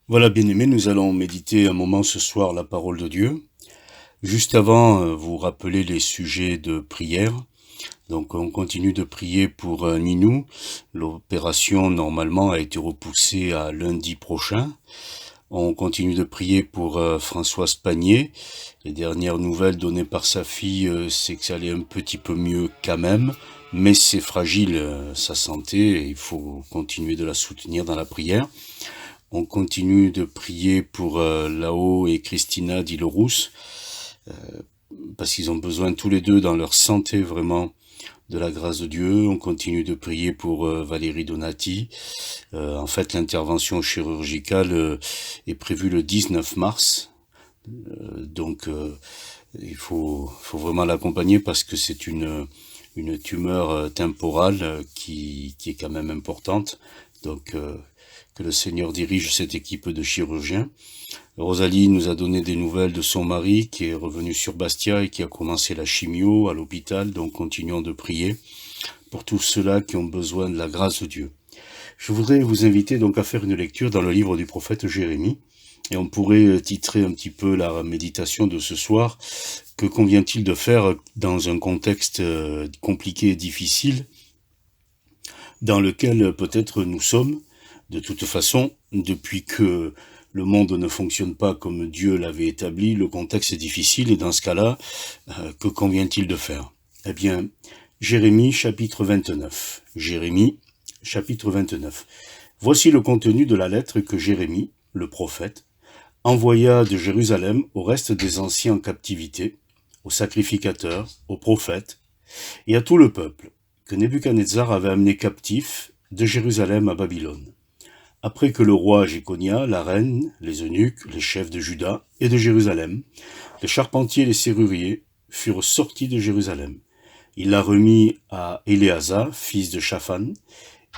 Voilà, bien-aimés, nous allons méditer un moment ce soir la parole de Dieu. Juste avant, vous rappelez les sujets de prière. Donc, on continue de prier pour Ninou. L'opération, normalement, a été repoussée à lundi prochain. On continue de prier pour Françoise Panier. Les dernières nouvelles données par sa fille, c'est que ça allait un petit peu mieux quand même. Mais c'est fragile, sa santé, et il faut continuer de la soutenir dans la prière. On continue de prier pour Lao et Christina Dilorousse, parce qu'ils ont besoin tous les deux dans leur santé vraiment de la grâce de Dieu. On continue de prier pour Valérie Donati. En fait, l'intervention chirurgicale est prévue le 19 mars. Donc, il faut vraiment l'accompagner parce que c'est une tumeur temporale qui est quand même importante. Donc, que le Seigneur dirige cette équipe de chirurgiens. Rosalie nous a donné des nouvelles de son mari qui est revenu sur Bastia et qui a commencé la chimio à l'hôpital, donc continuons de prier pour tous ceux-là qui ont besoin de la grâce de Dieu. Je voudrais vous inviter donc à faire une lecture dans le livre du prophète Jérémie, et on pourrait titrer un petit peu la méditation de ce soir, que convient-il de faire dans un contexte compliqué et difficile, dans lequel peut-être nous sommes. De toute façon, depuis que le monde ne fonctionne pas comme Dieu l'avait établi, le contexte est difficile, et dans ce cas-là, que convient-il de faire? Eh bien, Jérémie chapitre 29. Jérémie chapitre 29. Voici le contenu de la lettre que Jérémie, le prophète, envoya de Jérusalem au reste des anciens en captivité, aux sacrificateurs, aux prophètes, et à tout le peuple, que Nebuchadnezzar avait amené captif de Jérusalem à Babylone. Après que le roi Jéconia, la reine, les eunuques, les chefs de Juda et de Jérusalem, les charpentiers et les serruriers furent sortis de Jérusalem, il l'a remis à Éléazar, fils de Shaphan,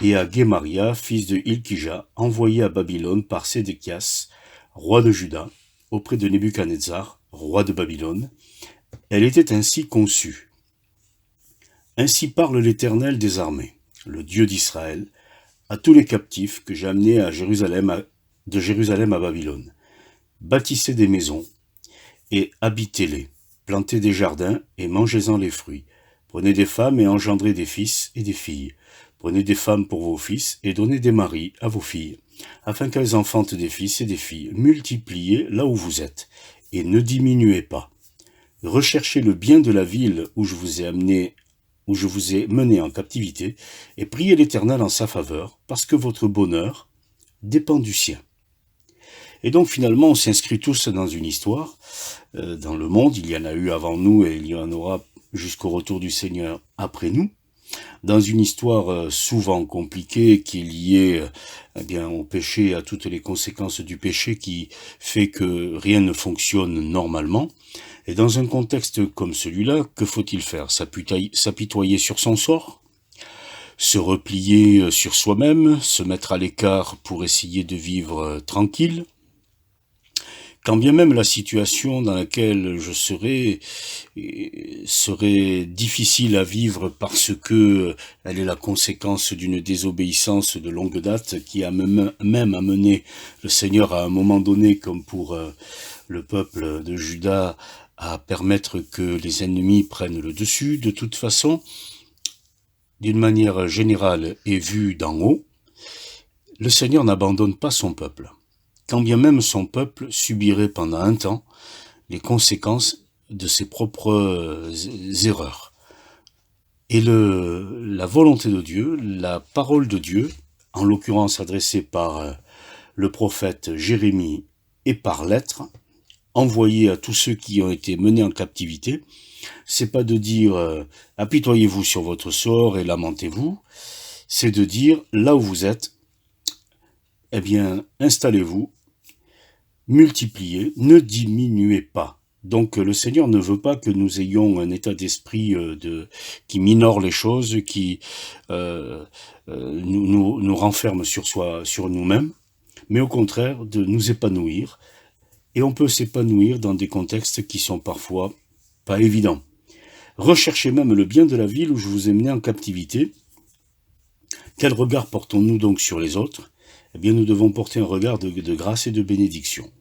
et à Guémaria, fils de Hilkija, envoyé à Babylone par Sédéchias, roi de Juda, auprès de Nebuchadnezzar, roi de Babylone. Elle était ainsi conçue. Ainsi parle l'Éternel des armées, le Dieu d'Israël, à tous les captifs que j'ai amenés de Jérusalem à Babylone. Bâtissez des maisons et habitez-les. Plantez des jardins et mangez-en les fruits. Prenez des femmes et engendrez des fils et des filles. Prenez des femmes pour vos fils et donnez des maris à vos filles, afin qu'elles enfantent des fils et des filles. Multipliez là où vous êtes et ne diminuez pas. Recherchez le bien de la ville où je vous ai mené en captivité, et priez l'Éternel en sa faveur, parce que votre bonheur dépend du sien. Et donc finalement, on s'inscrit tous dans une histoire. Dans le monde, il y en a eu avant nous et il y en aura jusqu'au retour du Seigneur après nous. Dans une histoire souvent compliquée qui est liée au péché et à toutes les conséquences du péché qui fait que rien ne fonctionne normalement. Et dans un contexte comme celui-là, que faut-il faire? S'apitoyer sur son sort? Se replier sur soi-même? Se mettre à l'écart pour essayer de vivre tranquille? Quand bien même la situation dans laquelle je serais difficile à vivre parce que elle est la conséquence d'une désobéissance de longue date qui a même amené le Seigneur à un moment donné, comme pour le peuple de Juda, à permettre que les ennemis prennent le dessus. De toute façon, d'une manière générale et vue d'en haut, le Seigneur n'abandonne pas son peuple. Quand bien même son peuple subirait pendant un temps les conséquences de ses propres erreurs. Et la volonté de Dieu, la parole de Dieu, en l'occurrence adressée par le prophète Jérémie et par lettre, envoyée à tous ceux qui ont été menés en captivité, c'est pas de dire apitoyez-vous sur votre sort et lamentez-vous, c'est de dire là où vous êtes, eh bien installez-vous, multipliez, ne diminuez pas. Donc le Seigneur ne veut pas que nous ayons un état d'esprit qui minore les choses, qui nous renferme sur nous-mêmes, mais au contraire de nous épanouir. Et on peut s'épanouir dans des contextes qui sont parfois pas évidents. Recherchez même le bien de la ville où je vous ai mené en captivité. Quel regard portons-nous donc sur les autres? eh bien nous devons porter un regard de grâce et de bénédiction,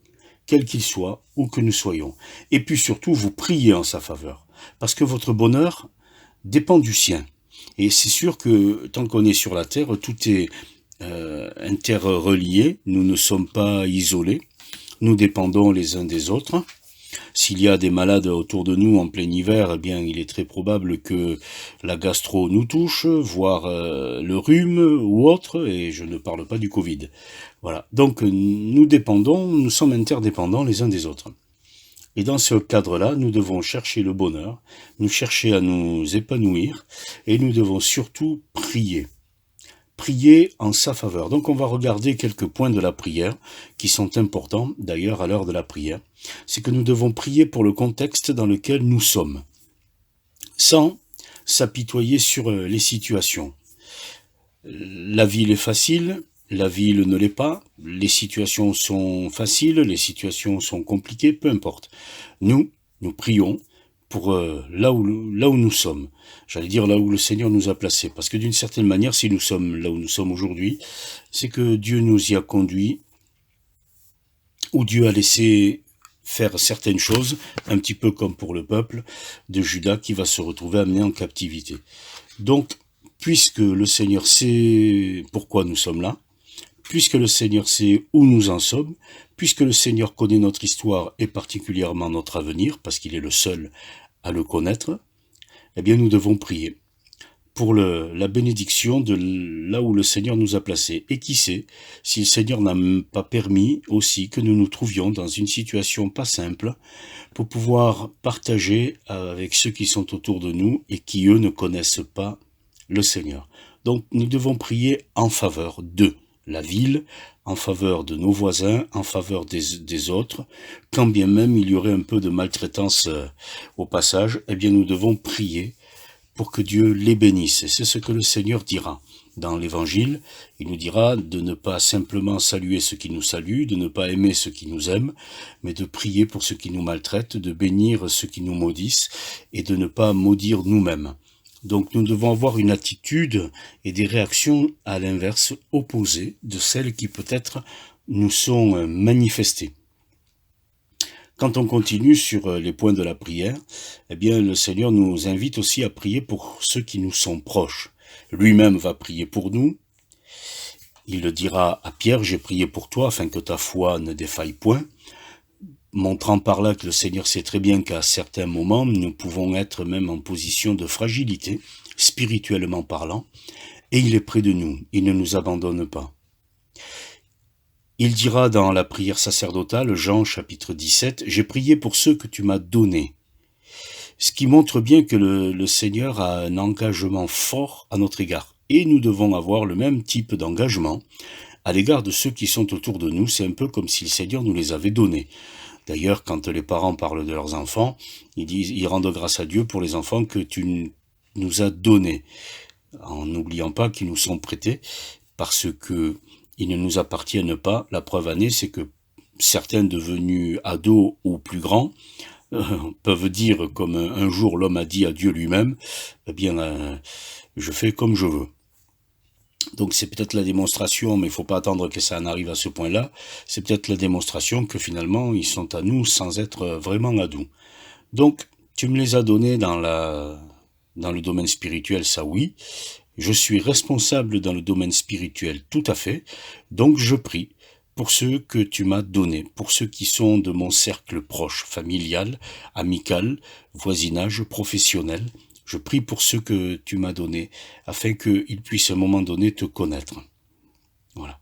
quel qu'il soit, où que nous soyons. Et puis surtout, vous priez en sa faveur, parce que votre bonheur dépend du sien. Et c'est sûr que tant qu'on est sur la terre, tout est interrelié, nous ne sommes pas isolés, nous dépendons les uns des autres. S'il y a des malades autour de nous en plein hiver, eh bien, il est très probable que la gastro nous touche, voire le rhume ou autre, et je ne parle pas du Covid. Voilà. Donc, nous dépendons, nous sommes interdépendants les uns des autres. Et dans ce cadre-là, nous devons chercher le bonheur, nous chercher à nous épanouir, et nous devons surtout prier. Prier en sa faveur. Donc on va regarder quelques points de la prière qui sont importants d'ailleurs à l'heure de la prière. C'est que nous devons prier pour le contexte dans lequel nous sommes, sans s'apitoyer sur les situations. La ville est facile, la ville ne l'est pas, les situations sont faciles, les situations sont compliquées, peu importe. Nous prions pour là où nous sommes. J'allais dire là où le Seigneur nous a placés. Parce que d'une certaine manière, si nous sommes là où nous sommes aujourd'hui, c'est que Dieu nous y a conduits, ou Dieu a laissé faire certaines choses, un petit peu comme pour le peuple de Juda qui va se retrouver amené en captivité. Donc, puisque le Seigneur sait pourquoi nous sommes là, puisque le Seigneur sait où nous en sommes, puisque le Seigneur connaît notre histoire et particulièrement notre avenir, parce qu'il est le seul à le connaître, eh bien nous devons prier pour la bénédiction de là où le Seigneur nous a placés. Et qui sait, si le Seigneur n'a même pas permis aussi que nous nous trouvions dans une situation pas simple, pour pouvoir partager avec ceux qui sont autour de nous et qui, eux, ne connaissent pas le Seigneur. Donc nous devons prier en faveur d'eux, la ville, en faveur de nos voisins, en faveur des autres, quand bien même il y aurait un peu de maltraitance au passage, eh bien nous devons prier pour que Dieu les bénisse. Et c'est ce que le Seigneur dira. Dans l'Évangile, il nous dira de ne pas simplement saluer ceux qui nous saluent, de ne pas aimer ceux qui nous aiment, mais de prier pour ceux qui nous maltraitent, de bénir ceux qui nous maudissent, et de ne pas maudire nous-mêmes. Donc nous devons avoir une attitude et des réactions à l'inverse opposées de celles qui peut-être nous sont manifestées. Quand on continue sur les points de la prière, eh bien le Seigneur nous invite aussi à prier pour ceux qui nous sont proches. Lui-même va prier pour nous. Il le dira à Pierre, j'ai prié pour toi afin que ta foi ne défaille point, montrant par là que le Seigneur sait très bien qu'à certains moments, nous pouvons être même en position de fragilité, spirituellement parlant, et il est près de nous, il ne nous abandonne pas. Il dira dans la prière sacerdotale, Jean chapitre 17, « J'ai prié pour ceux que tu m'as donnés ». Ce qui montre bien que le Seigneur a un engagement fort à notre égard. Et nous devons avoir le même type d'engagement à l'égard de ceux qui sont autour de nous. C'est un peu comme si le Seigneur nous les avait donnés. D'ailleurs, quand les parents parlent de leurs enfants, ils rendent grâce à Dieu pour les enfants que tu nous as donnés, en n'oubliant pas qu'ils nous sont prêtés, parce que ils ne nous appartiennent pas. La preuve en est, c'est que certains devenus ados ou plus grands peuvent dire, comme un jour l'homme a dit à Dieu lui-même, eh bien, je fais comme je veux. Donc c'est peut-être la démonstration, mais il ne faut pas attendre que ça en arrive à ce point-là, c'est peut-être la démonstration que finalement ils sont à nous sans être vraiment à nous. Donc tu me les as donnés dans le domaine spirituel, ça oui, je suis responsable dans le domaine spirituel, tout à fait, donc je prie pour ceux que tu m'as donnés, pour ceux qui sont de mon cercle proche, familial, amical, voisinage, professionnel. Je prie pour ceux que tu m'as donnés, afin qu'ils puissent à un moment donné te connaître. Voilà.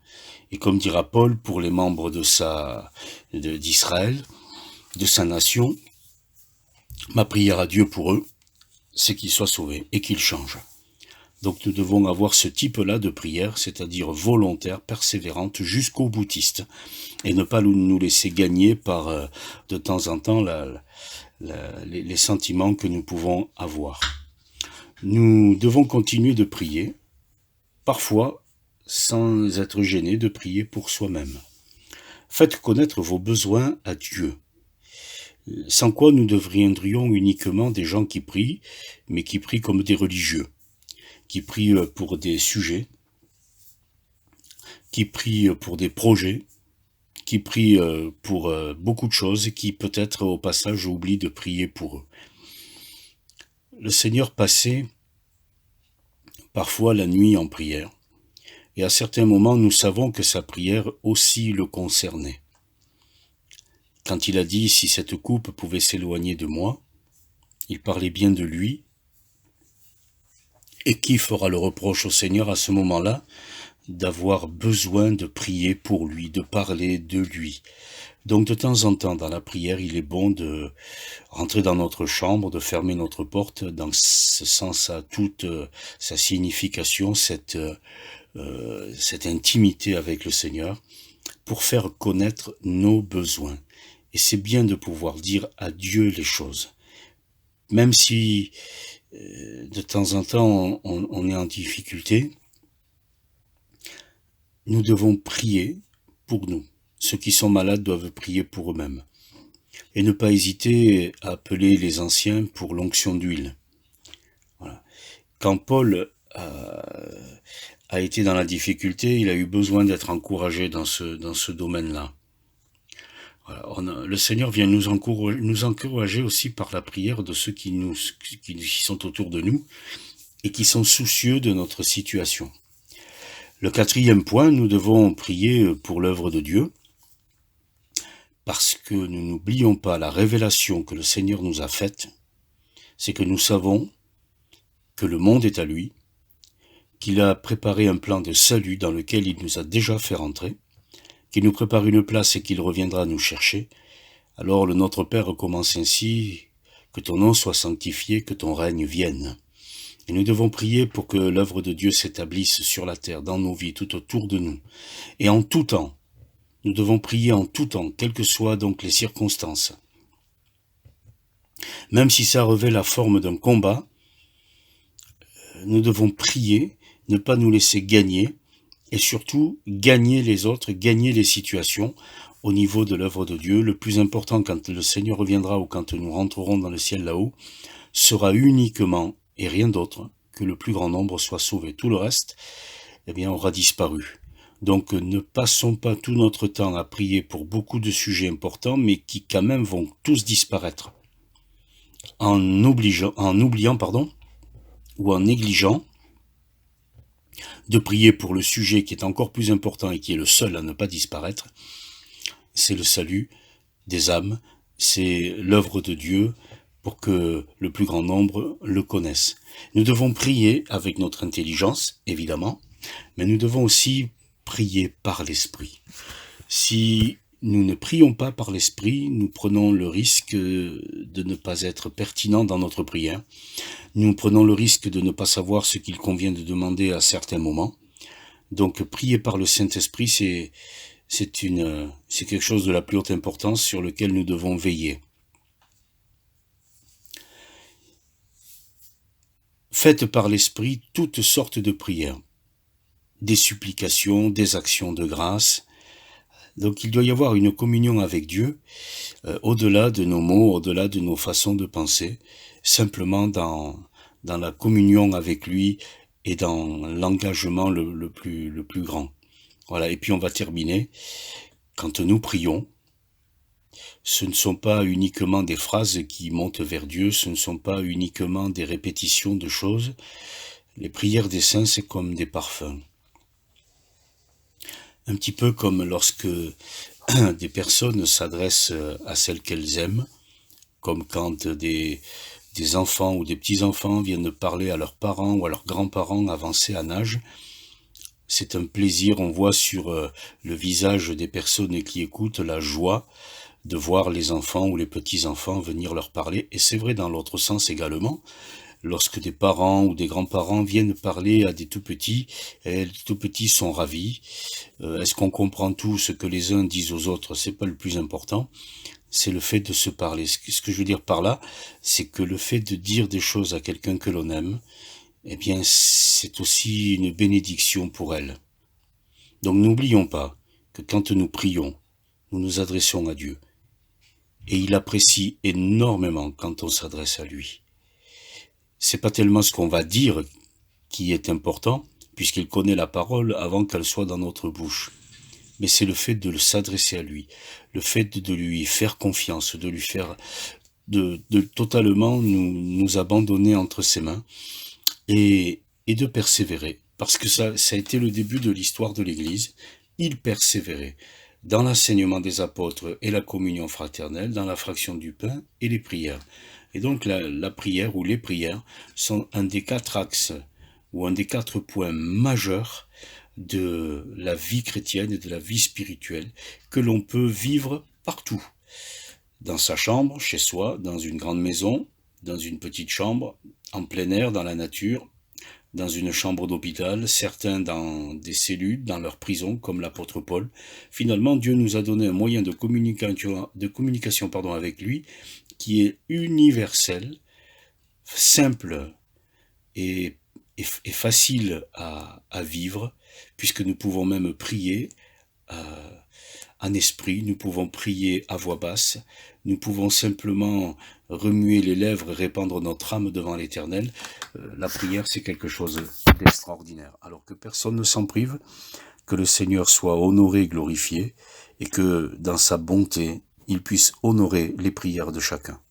Et comme dira Paul, pour les membres d'Israël, de sa nation, ma prière à Dieu pour eux, c'est qu'ils soient sauvés et qu'ils changent. Donc nous devons avoir ce type-là de prière, c'est-à-dire volontaire, persévérante, jusqu'au boutiste, et ne pas nous laisser gagner par de temps en temps les sentiments que nous pouvons avoir. Nous devons continuer de prier, parfois sans être gênés de prier pour soi-même. Faites connaître vos besoins à Dieu, sans quoi nous deviendrions uniquement des gens qui prient, mais qui prient comme des religieux, qui prient pour des sujets, qui prient pour des projets, qui prient pour beaucoup de choses et qui peut-être au passage oublient de prier pour eux. Le Seigneur passait parfois la nuit en prière, et à certains moments nous savons que sa prière aussi le concernait. Quand il a dit « si cette coupe pouvait s'éloigner de moi », il parlait bien de lui. Et qui fera le reproche au Seigneur à ce moment-là d'avoir besoin de prier pour lui, de parler de lui. Donc de temps en temps dans la prière, il est bon de rentrer dans notre chambre, de fermer notre porte, dans ce sens à toute sa signification, cette intimité avec le Seigneur, pour faire connaître nos besoins. Et c'est bien de pouvoir dire à Dieu les choses. Même si de temps en temps on est en difficulté, nous devons prier pour nous. Ceux qui sont malades doivent prier pour eux-mêmes. Et ne pas hésiter à appeler les anciens pour l'onction d'huile. Voilà. Quand Paul a été dans la difficulté, il a eu besoin d'être encouragé dans ce domaine-là. Voilà. Le Seigneur vient nous encourager aussi par la prière de ceux qui sont autour de nous et qui sont soucieux de notre situation. Le 4e point, nous devons prier pour l'œuvre de Dieu, parce que nous n'oublions pas la révélation que le Seigneur nous a faite, c'est que nous savons que le monde est à lui, qu'il a préparé un plan de salut dans lequel il nous a déjà fait rentrer, qu'il nous prépare une place et qu'il reviendra nous chercher. Alors le Notre Père commence ainsi, que ton nom soit sanctifié, que ton règne vienne. Et nous devons prier pour que l'œuvre de Dieu s'établisse sur la terre, dans nos vies, tout autour de nous. Et en tout temps, nous devons prier en tout temps, quelles que soient donc les circonstances. Même si ça revêt la forme d'un combat, nous devons prier, ne pas nous laisser gagner, et surtout gagner les autres, gagner les situations au niveau de l'œuvre de Dieu. Le plus important quand le Seigneur reviendra ou quand nous rentrerons dans le ciel là-haut, sera uniquement et rien d'autre que le plus grand nombre soit sauvé. Tout le reste, eh bien, aura disparu. Donc ne passons pas tout notre temps à prier pour beaucoup de sujets importants, mais qui quand même vont tous disparaître. En oubliant, ou en négligeant de prier pour le sujet qui est encore plus important et qui est le seul à ne pas disparaître, c'est le salut des âmes, c'est l'œuvre de Dieu pour que le plus grand nombre le connaisse. Nous devons prier avec notre intelligence, évidemment, mais nous devons aussi prier par l'Esprit. Si nous ne prions pas par l'Esprit, nous prenons le risque de ne pas être pertinents dans notre prière. Nous prenons le risque de ne pas savoir ce qu'il convient de demander à certains moments. Donc prier par le Saint-Esprit, c'est quelque chose de la plus haute importance sur lequel nous devons veiller. Faites par l'Esprit toutes sortes de prières, des supplications, des actions de grâce. Donc il doit y avoir une communion avec Dieu, au-delà de nos mots, au-delà de nos façons de penser, simplement dans la communion avec lui et dans l'engagement le plus grand. Voilà, et puis on va terminer. Quand nous prions, ce ne sont pas uniquement des phrases qui montent vers Dieu, ce ne sont pas uniquement des répétitions de choses. Les prières des saints, c'est comme des parfums. Un petit peu comme lorsque des personnes s'adressent à celles qu'elles aiment, comme quand des enfants ou des petits-enfants viennent parler à leurs parents ou à leurs grands-parents avancés en âge. C'est un plaisir, on voit sur le visage des personnes qui écoutent la joie de voir les enfants ou les petits-enfants venir leur parler. Et c'est vrai dans l'autre sens également, lorsque des parents ou des grands-parents viennent parler à des tout-petits, et les tout-petits sont ravis. Est-ce qu'on comprend tout ce que les uns disent aux autres? C'est pas le plus important. C'est le fait de se parler. Ce que je veux dire par là, c'est que le fait de dire des choses à quelqu'un que l'on aime, eh bien, c'est aussi une bénédiction pour elle. Donc n'oublions pas que quand nous prions, nous nous adressons à Dieu. Et il apprécie énormément quand on s'adresse à lui. C'est pas tellement ce qu'on va dire qui est important, puisqu'il connaît la parole avant qu'elle soit dans notre bouche. Mais c'est le fait de s'adresser à lui, le fait de lui faire confiance, de lui faire, de totalement nous abandonner entre ses mains et de persévérer. Parce que ça a été le début de l'histoire de l'Église. Il persévérait dans l'enseignement des apôtres et la communion fraternelle, dans la fraction du pain et les prières. Et donc la prière ou les prières sont un des 4 axes ou un des 4 points majeurs de la vie chrétienne et de la vie spirituelle que l'on peut vivre partout. Dans sa chambre, chez soi, dans une grande maison, dans une petite chambre, en plein air, dans la nature, dans une chambre d'hôpital, certains dans des cellules, dans leur prison, comme l'apôtre Paul. Finalement, Dieu nous a donné un moyen de communication avec lui qui est universel, simple et facile à vivre, puisque nous pouvons même prier en esprit, nous pouvons prier à voix basse, nous pouvons simplement remuer les lèvres et répandre notre âme devant l'Éternel. La prière, c'est quelque chose d'extraordinaire. Alors que personne ne s'en prive, que le Seigneur soit honoré, glorifié, et que dans sa bonté, il puisse honorer les prières de chacun.